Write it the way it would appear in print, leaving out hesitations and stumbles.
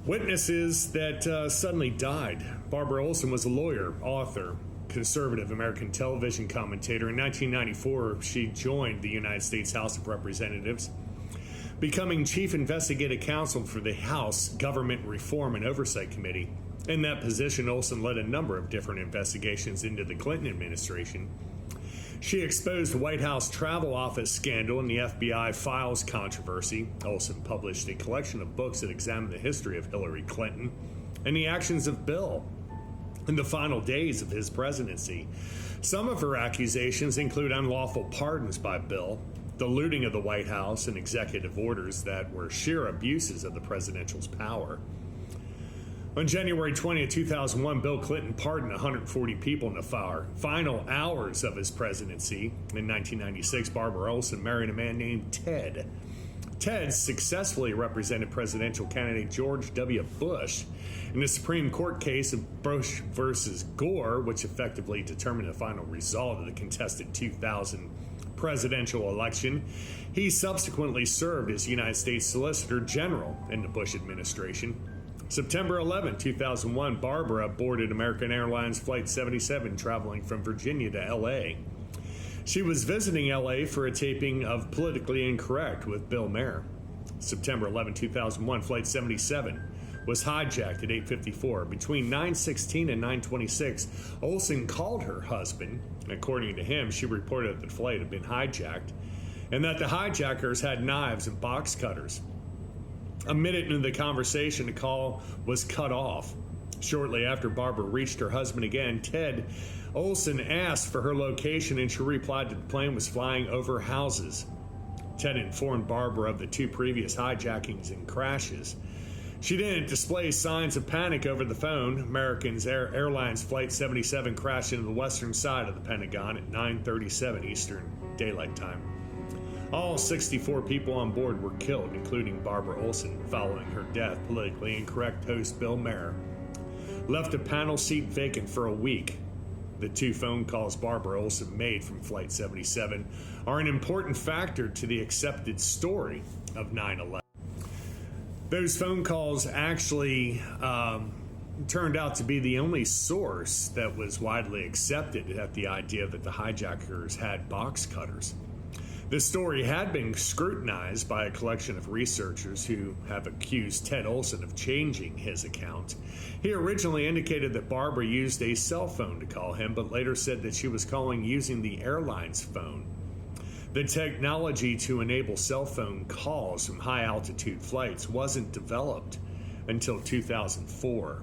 Witnesses that suddenly died. Barbara Olson was a lawyer, author, conservative American television commentator. In 1994, she joined the United States House of Representatives, becoming chief investigative counsel for the House Government Reform and Oversight Committee. In that position, Olson led a number of different investigations into the Clinton administration. She exposed the White House travel office scandal and the FBI files controversy. Olson published a collection of books that examine the history of Hillary Clinton and the actions of Bill in the final days of his presidency. Some of her accusations include unlawful pardons by Bill, the looting of the White House, and executive orders that were sheer abuses of the presidential's power. On January 20, 2001, Bill Clinton pardoned 140 people in the final hours of his presidency. In 1996, Barbara Olson married a man named Ted. Ted successfully represented presidential candidate George W. Bush in the Supreme Court case of Bush versus Gore, which effectively determined the final result of the contested 2000 presidential election. He subsequently served as United States Solicitor General in the Bush administration. September 11, 2001, Barbara boarded American Airlines Flight 77 traveling from Virginia to L.A. She was visiting L.A. for a taping of Politically Incorrect with Bill Maher. September 11, 2001, Flight 77 was hijacked at 8:54. Between 9:16 and 9:26, Olson called her husband. According to him, she reported that the flight had been hijacked and that the hijackers had knives and box cutters. A minute into the conversation, the call was cut off. Shortly after Barbara reached her husband again, Ted Olson asked for her location, and she replied that the plane was flying over houses. Ted informed Barbara of the two previous hijackings and crashes. She didn't display signs of panic over the phone. American Airlines Flight 77 crashed into the western side of the Pentagon at 9:37 Eastern Daylight Time. All 64 people on board were killed, including Barbara Olson. Following her death, Politically Incorrect host Bill Maher left a panel seat vacant for a week. The two phone calls Barbara Olson made from Flight 77 are an important factor to the accepted story of 9/11. Those phone calls actually turned out to be the only source that was widely accepted at the idea that the hijackers had box cutters. The story had been scrutinized by a collection of researchers who have accused Ted Olson of changing his account. He originally indicated that Barbara used a cell phone to call him, but later said that she was calling using the airline's phone. The technology to enable cell phone calls from high-altitude flights wasn't developed until 2004.